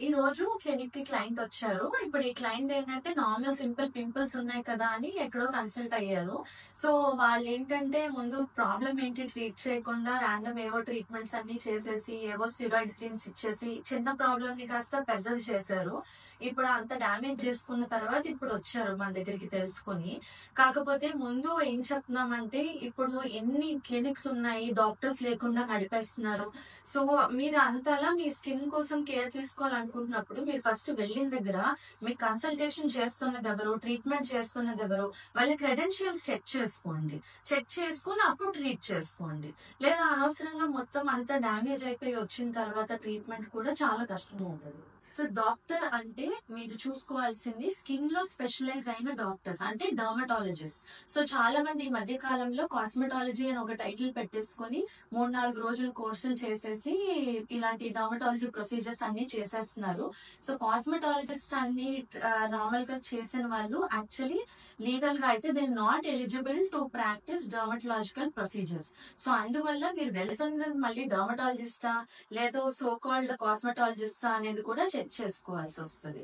ఈ రోజు క్లినిక్ కి క్లయింట్ వచ్చారు. ఇప్పుడు ఈ క్లయింట్ ఏంటంటే నార్మల్ సింపుల్ పింపుల్స్ ఉన్నాయి కదా అని ఎక్కడో కన్సల్ట్ అయ్యారు. సో వాళ్ళు ఏంటంటే ముందు ప్రాబ్లం ఏంటి ట్రీట్ చేయకుండా ర్యాండమ్ ఏవో ట్రీట్మెంట్స్ అన్ని చేసేసి ఏవో స్టిరాయిడ్ క్రీమ్స్ ఇచ్చేసి చిన్న ప్రాబ్లం ని కాస్త పెద్దది చేశారు. ఇప్పుడు అంత డ్యామేజ్ చేసుకున్న తర్వాత ఇప్పుడు వచ్చారు మన దగ్గరికి తెలుసుకొని. కాకపోతే ముందు ఏం చెప్తున్నామంటే ఇప్పుడు ఎన్ని క్లినిక్స్ ఉన్నాయి, డాక్టర్స్ లేకుండా నడిపేస్తున్నారు. సో మీరు అంతలా మీ స్కిన్ కోసం కేర్ తీసుకోవాలనుకుంటున్నప్పుడు మీరు ఫస్ట్ వెళ్ళిన దగ్గర మీ కన్సల్టేషన్ చేస్తున్నది ఎవరు, ట్రీట్మెంట్ చేస్తున్నది ఎవరు, వాళ్ళ క్రెడెన్షియల్స్ చెక్ చేసుకోండి. చెక్ చేసుకుని అప్పుడు ట్రీట్ చేసుకోండి. లేదా అనవసరంగా మొత్తం అంతా డ్యామేజ్ అయిపోయి వచ్చిన తర్వాత ట్రీట్మెంట్ కూడా చాలా కష్టం ఉంటుంది. సో డాక్టర్ అంటే మీరు చూసుకోవాల్సింది స్కిన్ లో స్పెషలైజ్ అయిన డాక్టర్స్ అంటే డర్మటాలజిస్ట్. సో చాలా మంది ఈ మధ్య కాలంలో కాస్మెటాలజీ అని ఒక టైటిల్ పెట్టేసుకొని 3-4 రోజులు కోర్సులు చేసేసి ఇలాంటి డర్మటాలజీ ప్రొసీజర్స్ అన్ని చేసేస్తున్నారు. సో కాస్మెటాలజిస్ట్ అన్ని నార్మల్ గా చేసిన వాళ్ళు యాక్చువల్లీ లీగల్ గా అయితే they not eligible to practice dermatological procedures. So అందువల్ల మీరు వెళ్తున్నది మళ్ళీ డర్మటాలజిస్టా లేదో సో కాల్డ్ కాస్మెటాలజిస్టా అనేది కూడా చెక్ చేసుకోవాల్సి వస్తుంది.